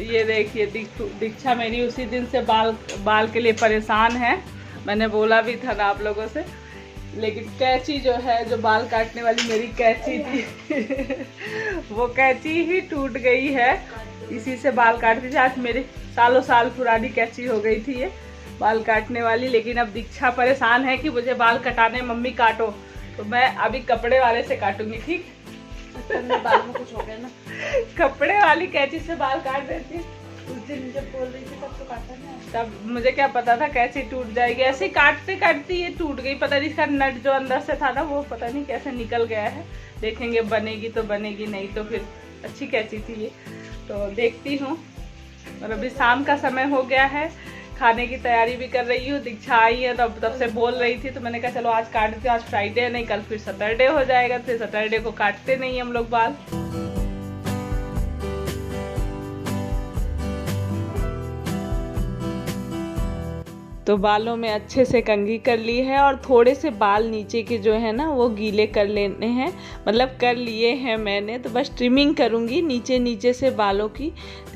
ये देखिए दीक्षा मेरी उसी दिन से बाल के लिए परेशान है। मैंने बोला भी था ना आप लोगों से, लेकिन कैंची जो है, जो बाल काटने वाली मेरी कैंची थी वो कैंची ही टूट गई है। इसी से बाल काटती थी। आज मेरी सालों साल पुरानी कैंची हो गई थी ये बाल काटने वाली। लेकिन अब दीक्षा परेशान है कि मुझे बाल कटाने, मम्मी काटो, तो मैं अभी कपड़े वाले से काटूंगी। ठीक, बाल में कुछ हो गया ना, कपड़े वाली कैंची से बाल काट देती। उस दिन जब बोल रही थी तब तो काटा ना, तब मुझे क्या पता था कैसे टूट जाएगी। ऐसे काटते काटते ये टूट गई। पता नहीं इसका नट जो अंदर से था ना, वो पता नहीं कैसे निकल गया है। देखेंगे, बनेगी तो बनेगी, नहीं तो फिर अच्छी कैंची थी ये। तो देखती हूँ। और अभी शाम का समय हो गया है, खाने की तैयारी भी कर रही हूँ। दीक्षा आई है तब से बोल रही थी, तो मैंने कहा चलो आज काट देते। आज फ्राइडे है, नहीं कल फिर सैटरडे हो जाएगा, फिर सैटरडे को काटते नहीं हम लोग बाल। तो बालों में अच्छे से कंघी कर ली है और थोड़े से बाल नीचे के जो है ना वो गीले कर लेने हैं, मतलब कर लिए हैं मैंने। तो बस ट्रिमिंग करूँगी नीचे से बालों की,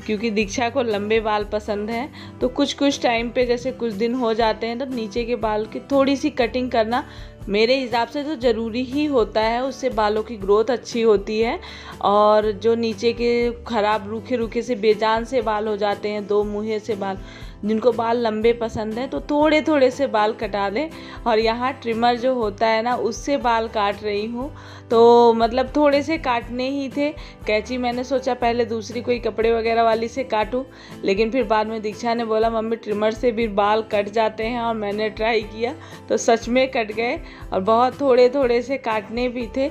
क्योंकि दीक्षा को लंबे बाल पसंद हैं। तो कुछ टाइम पे, जैसे कुछ दिन हो जाते हैं, तो नीचे के बाल की थोड़ी सी कटिंग करना मेरे हिसाब से तो ज़रूरी ही होता है। उससे बालों की ग्रोथ अच्छी होती है। और जो नीचे के ख़राब रूखे से बेजान से बाल हो जाते हैं, दो मुँहे से बाल, जिनको बाल लंबे पसंद हैं, तो थोड़े से बाल कटा दें। और यहाँ ट्रिमर जो होता है ना, उससे बाल काट रही हूँ। तो मतलब थोड़े से काटने ही थे। कैंची मैंने सोचा पहले दूसरी कोई कपड़े वगैरह वाली से काटूं, लेकिन फिर बाद में दीक्षा ने बोला मम्मी ट्रिमर से भी बाल कट जाते हैं। और मैंने ट्राई किया तो सच में कट गए, और बहुत थोड़े से काटने भी थे।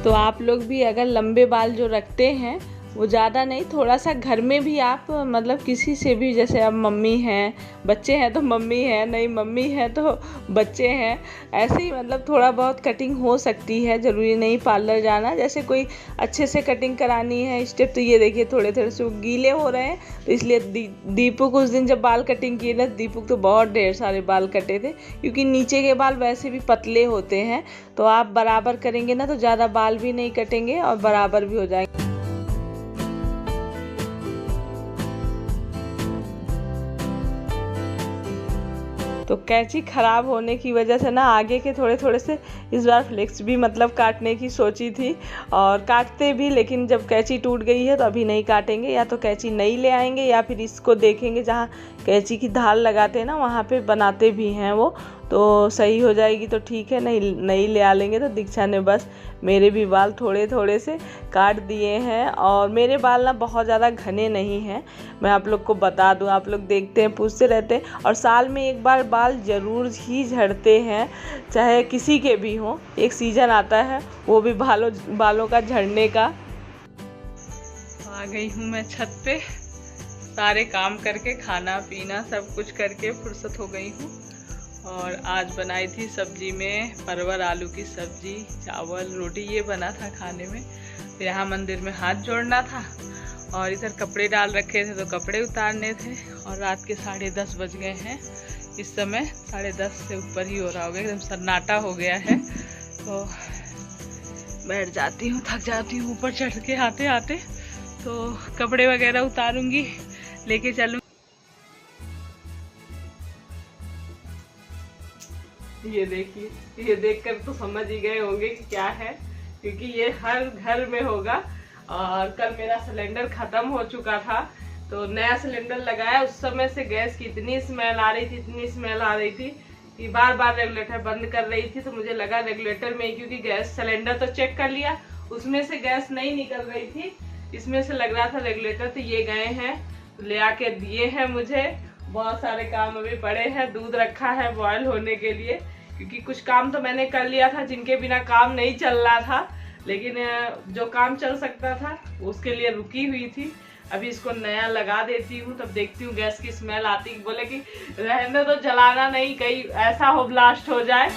तो आप लोग भी अगर लंबे बाल जो रखते हैं, वो ज़्यादा नहीं, थोड़ा सा घर में भी आप मतलब किसी से भी, जैसे अब मम्मी हैं, बच्चे हैं तो मम्मी है, नहीं मम्मी है तो बच्चे हैं, ऐसे ही मतलब थोड़ा बहुत कटिंग हो सकती है। ज़रूरी नहीं पार्लर जाना। जैसे कोई अच्छे से कटिंग करानी है स्टेप, तो ये देखिए थोड़े से वो गीले हो रहे हैं, तो इसलिए दीपक उस दिन जब बाल कटिंग किए ना, दीपक तो बहुत ढेर सारे बाल कटे थे, क्योंकि नीचे के बाल वैसे भी पतले होते हैं। तो आप बराबर करेंगे ना, तो ज़्यादा बाल भी नहीं कटेंगे और बराबर भी हो जाएंगे। तो कैंची ख़राब होने की वजह से ना आगे के थोड़े से इस बार फ्लेक्स भी मतलब काटने की सोची थी, और काटते भी, लेकिन जब कैंची टूट गई है तो अभी नहीं काटेंगे। या तो कैंची नई ले आएंगे, या फिर इसको देखेंगे जहाँ कैंची की धार लगाते हैं ना, वहाँ पे बनाते भी हैं वो, तो सही हो जाएगी तो ठीक है, नहीं नई ले आ लेंगे। तो दीक्षा ने बस मेरे भी बाल थोड़े से काट दिए हैं। और मेरे बाल ना बहुत ज़्यादा घने नहीं हैं, मैं आप लोग को बता दूं। आप लोग देखते हैं, पूछते रहते हैं, और साल में एक बार बाल ज़रूर ही झड़ते हैं, चाहे किसी के भी हों। एक सीज़न आता है वो भी बालों का झड़ने का। आ गई हूँ मैं छत पे, सारे काम करके, खाना पीना सब कुछ करके फुर्सत हो गई हूँ। और आज बनाई थी सब्जी में परवल आलू की सब्जी, चावल रोटी, ये बना था खाने में। तो यहाँ मंदिर में हाथ जोड़ना था, और इधर कपड़े डाल रखे थे तो कपड़े उतारने थे। और रात के 10:30 बज गए हैं इस समय, 10:30 से ऊपर ही हो रहा होगा, एकदम सन्नाटा हो गया है। तो बैठ जाती हूँ, थक जाती हूँ ऊपर चढ़ के आते आते। तो कपड़े वगैरह उतारूँगी, लेके चलूँ। ये देखिए, ये देखकर तो समझ ही गए होंगे कि क्या है, क्योंकि ये हर घर में होगा। और कल मेरा सिलेंडर खत्म हो चुका था, तो नया सिलेंडर लगाया। उस समय से गैस की इतनी स्मेल आ रही थी कि बार बार रेगुलेटर बंद कर रही थी। तो मुझे लगा रेगुलेटर में ही, क्योंकि गैस सिलेंडर तो चेक कर लिया, उसमें से गैस नहीं निकल रही थी, इसमें से लग रहा था रेगुलेटर। तो ये गए हैं, ले आके दिए हैं मुझे। बहुत सारे काम अभी पड़े हैं, दूध रखा है बॉयल होने के लिए, क्योंकि कुछ काम तो मैंने कर लिया था जिनके बिना काम नहीं चल रहा था, लेकिन जो काम चल सकता था उसके लिए रुकी हुई थी। अभी इसको नया लगा देती हूँ, तब देखती हूँ गैस की स्मेल आती, बोले कि रहने दो, जलाना नहीं, कहीं ऐसा हो ब्लास्ट हो जाए।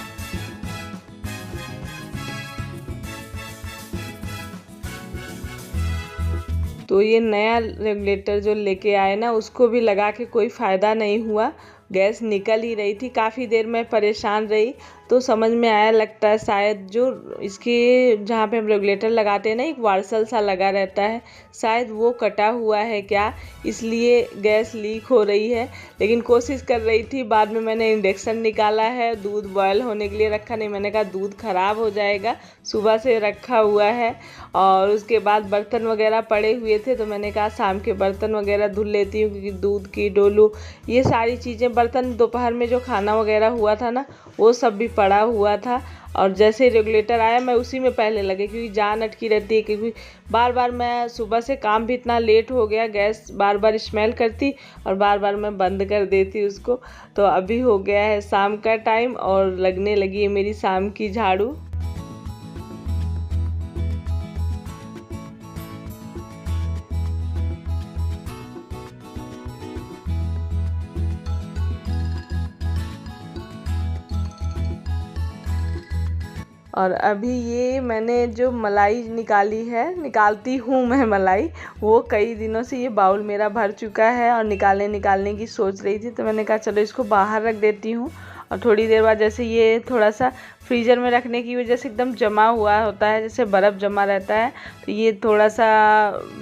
तो ये नया रेगुलेटर जो लेके आए ना, उसको भी लगा के कोई फ़ायदा नहीं हुआ, गैस निकल ही रही थी। काफ़ी देर मैं परेशान रही, तो समझ में आया, लगता है शायद जो इसके जहाँ पे हम रेगुलेटर लगाते हैं ना, एक वार्सल सा लगा रहता है, शायद वो कटा हुआ है क्या, इसलिए गैस लीक हो रही है। लेकिन कोशिश कर रही थी। बाद में मैंने इंडक्शन निकाला है, दूध बॉयल होने के लिए रखा, नहीं मैंने कहा दूध ख़राब हो जाएगा, सुबह से रखा हुआ है। और उसके बाद बर्तन वगैरह पड़े हुए थे, तो मैंने कहा शाम के बर्तन वगैरह धुल लेती हूँ, क्योंकि दूध की डोलू ये सारी चीज़ें, बर्तन दोपहर में जो खाना वगैरह हुआ था ना, वो सब भी पड़ा हुआ था। और जैसे रेगुलेटर आया मैं उसी में पहले लगे, क्योंकि जान अटकी रहती है, क्योंकि बार बार मैं सुबह से काम भी इतना लेट हो गया, गैस बार बार स्मेल करती और बार बार मैं बंद कर देती उसको। तो अभी हो गया है शाम का टाइम और लगने लगी है मेरी शाम की झाड़ू। और अभी ये मैंने जो मलाई निकालती हूँ मैं मलाई, वो कई दिनों से ये बाउल मेरा भर चुका है और निकालने की सोच रही थी, तो मैंने कहा चलो इसको बाहर रख देती हूँ। और थोड़ी देर बाद जैसे ये थोड़ा सा फ्रीज़र में रखने की वजह से एकदम जमा हुआ होता है, जैसे बर्फ़ जमा रहता है, तो ये थोड़ा सा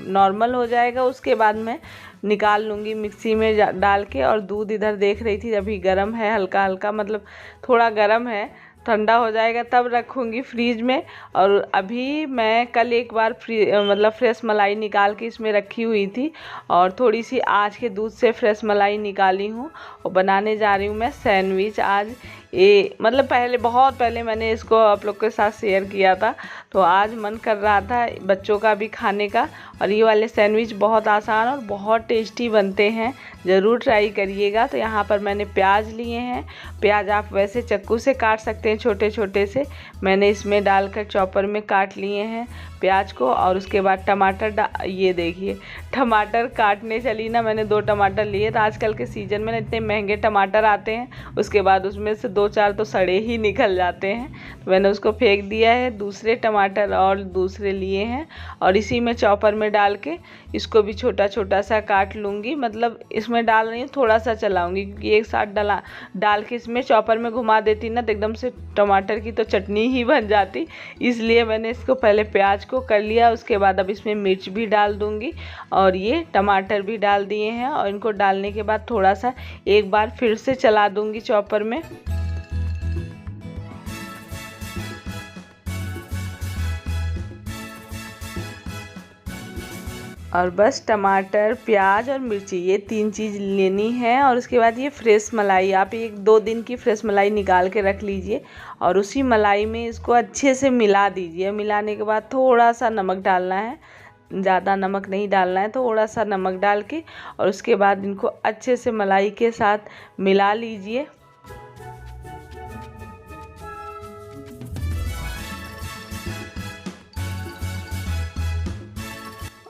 नॉर्मल हो जाएगा। उसके बाद मैं निकाल लूँगी मिक्सी में डाल के। और दूध इधर देख रही थी, अभी गर्म है, हल्का हल्का, मतलब थोड़ा गर्म है, ठंडा हो जाएगा तब रखूँगी फ्रीज में। और अभी मैं कल एक बार फ्रेश मलाई निकाल के इसमें रखी हुई थी, और थोड़ी सी आज के दूध से फ्रेश मलाई निकाली हूँ और बनाने जा रही हूँ मैं सैंडविच आज। ये मतलब बहुत पहले मैंने इसको आप लोग के साथ शेयर किया था, तो आज मन कर रहा था बच्चों का भी खाने का। और ये वाले सैंडविच बहुत आसान और बहुत टेस्टी बनते हैं, ज़रूर ट्राई करिएगा। तो यहाँ पर मैंने प्याज लिए हैं, प्याज आप वैसे चाकू से काट सकते हैं छोटे छोटे से, मैंने इसमें डालकर चॉपर में काट लिए हैं प्याज को। और उसके बाद टमाटर ये देखिए टमाटर काटने चली ना, मैंने 2 टमाटर लिए। तो आजकल के सीज़न में इतने महंगे टमाटर आते हैं, उसके बाद उसमें से 2-4 तो सड़े ही निकल जाते हैं, तो मैंने उसको फेंक दिया है। दूसरे टमाटर और दूसरे लिए हैं और इसी में चॉपर में डाल के इसको भी छोटा छोटा सा काट लूँगी। मतलब इसमें डाल रही हूँ, थोड़ा सा चलाऊँगी, क्योंकि एक साथ डाल के इसमें चॉपर में घुमा देती ना, तो एकदम से टमाटर की तो चटनी ही बन जाती। इसलिए मैंने इसको पहले प्याज को कर लिया, उसके बाद अब इसमें मिर्च भी डाल दूँगी और ये टमाटर भी डाल दिए हैं। और इनको डालने के बाद थोड़ा सा एक बार फिर से चला दूँगी चॉपर में। और बस टमाटर, प्याज और मिर्ची, ये 3 चीज़ लेनी है। और उसके बाद ये फ्रेश मलाई, आप 1-2 दिन की फ्रेश मलाई निकाल के रख लीजिए और उसी मलाई में इसको अच्छे से मिला दीजिए। मिलाने के बाद थोड़ा सा नमक डालना है, ज़्यादा नमक नहीं डालना है, थोड़ा सा नमक डाल के और उसके बाद इनको अच्छे से मलाई के साथ मिला लीजिए।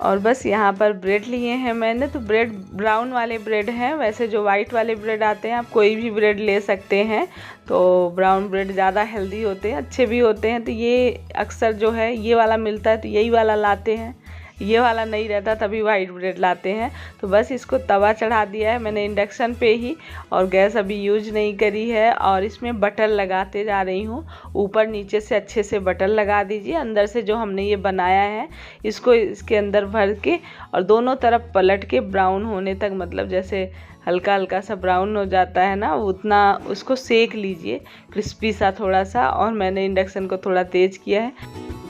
और बस यहाँ पर ब्रेड लिए हैं मैंने, तो ब्रेड ब्राउन वाले ब्रेड हैं, वैसे जो वाइट वाले ब्रेड आते हैं आप कोई भी ब्रेड ले सकते हैं। तो ब्राउन ब्रेड ज़्यादा हेल्दी होते हैं, अच्छे भी होते हैं। तो ये अक्सर जो है ये वाला मिलता है तो यही वाला लाते हैं, ये वाला नहीं रहता तभी वाइट ब्रेड लाते हैं। तो बस इसको तवा चढ़ा दिया है मैंने इंडक्शन पे ही, और गैस अभी यूज नहीं करी है। और इसमें बटर लगाते जा रही हूँ, ऊपर नीचे से अच्छे से बटर लगा दीजिए। अंदर से जो हमने ये बनाया है इसको इसके अंदर भर के और दोनों तरफ पलट के ब्राउन होने तक, मतलब जैसे हल्का हल्का सा ब्राउन हो जाता है ना, उतना उसको सेक लीजिए, क्रिस्पी सा थोड़ा सा। और मैंने इंडक्शन को थोड़ा तेज़ किया है।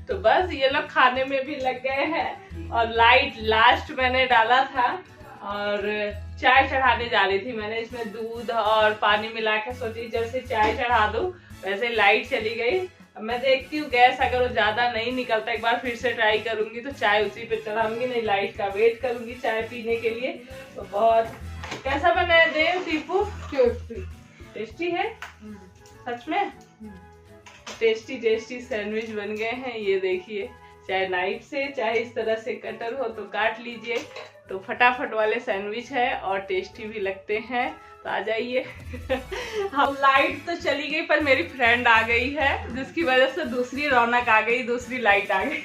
तो बस ये लोग खाने में भी लग गए हैं और लाइट लास्ट मैंने डाला था और चाय चढ़ाने जा रही थी। मैंने इसमें दूध और पानी मिला के सोची जैसे चाय चढ़ा दूं, वैसे लाइट चली गई। अब मैं देखती हूँ गैस अगर वो ज्यादा नहीं निकलता, एक बार फिर से ट्राई करूंगी तो चाय उसी पे चढ़ाऊंगी, नहीं लाइट का वेट करूंगी चाय पीने के लिए। तो बहुत कैसा बना है देव दीपू? टेस्टी है सच में, टेस्टी टेस्टी सैंडविच बन गए हैं। ये देखिए, चाहे नाइफ से चाहे इस तरह से कटर हो तो काट लीजिए। तो फटाफट वाले सैंडविच है और टेस्टी भी लगते हैं, तो आ जाइए। हम लाइट तो चली गई पर मेरी फ्रेंड आ गई है, जिसकी वजह से दूसरी रौनक आ गई, दूसरी लाइट आ गई।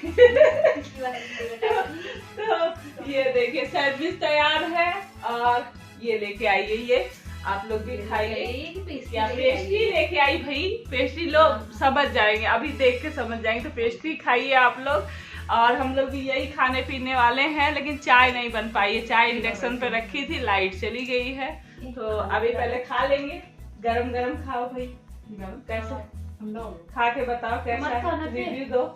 तो ये देखिए सैंडविच तैयार है और ये लेके आइए, ये आप लोग भी खाइए। क्या पेस्ट्री लेके आई भाई, पेस्ट्री लोग समझ जाएंगे, अभी देख के समझ जाएंगे। तो पेस्ट्री खाइए आप लोग, और हम लोग भी यही खाने पीने वाले हैं। लेकिन चाय नहीं बन पाई है, चाय इंडक्शन पे रखी थी, लाइट चली गई है, तो अभी पहले खा लेंगे। गरम गरम खाओ भाई, कैसा खा के बताओ कैसा, रिव्यू दो।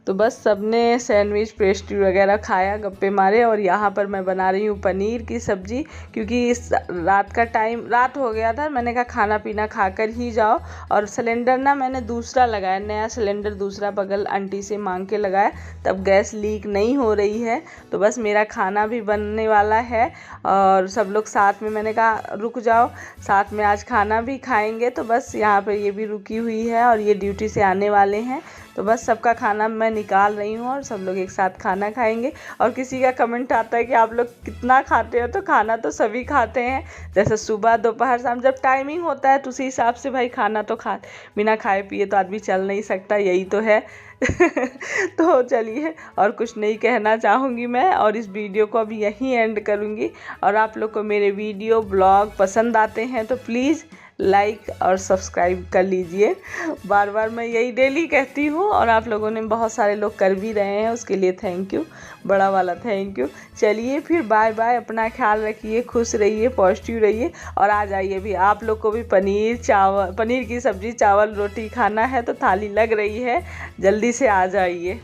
तो बस सबने सैंडविच पेस्ट्री वगैरह खाया, गप्पे मारे, और यहाँ पर मैं बना रही हूँ पनीर की सब्ज़ी, क्योंकि इस रात का टाइम रात हो गया था। मैंने कहा खाना पीना खाकर ही जाओ। और सिलेंडर ना मैंने दूसरा लगाया, नया सिलेंडर दूसरा बगल आंटी से मांग के लगाया, तब गैस लीक नहीं हो रही है। तो बस मेरा खाना भी बनने वाला है और सब लोग साथ में, मैंने कहा रुक जाओ साथ में आज खाना भी खाएंगे। तो बस यहाँ पर ये भी रुकी हुई है और ये ड्यूटी से आने वाले हैं। तो बस सबका खाना मैं निकाल रही हूँ और सब लोग एक साथ खाना खाएंगे। और किसी का कमेंट आता है कि आप लोग कितना खाते हो, तो खाना तो सभी खाते हैं, जैसे सुबह दोपहर शाम, जब टाइमिंग होता है तो उसी हिसाब से भाई खाना तो बिना खाए पिए तो आदमी चल नहीं सकता, यही तो है। तो चलिए, और कुछ नहीं कहना चाहूँगी मैं, और इस वीडियो को अभी यहीं एंड करूँगी। और आप लोग को मेरे वीडियो ब्लॉग पसंद आते हैं तो प्लीज़ लाइक और सब्सक्राइब कर लीजिए। बार बार मैं यही डेली कहती हूँ, और आप लोगों ने बहुत सारे लोग कर भी रहे हैं, उसके लिए थैंक यू, बड़ा वाला थैंक यू। चलिए फिर बाय बाय, अपना ख्याल रखिए, खुश रहिए, पॉजिटिव रहिए। और आ जाइए भी, आप लोग को भी पनीर की सब्ज़ी चावल रोटी खाना है तो थाली लग रही है, जल्दी से आ जाइए।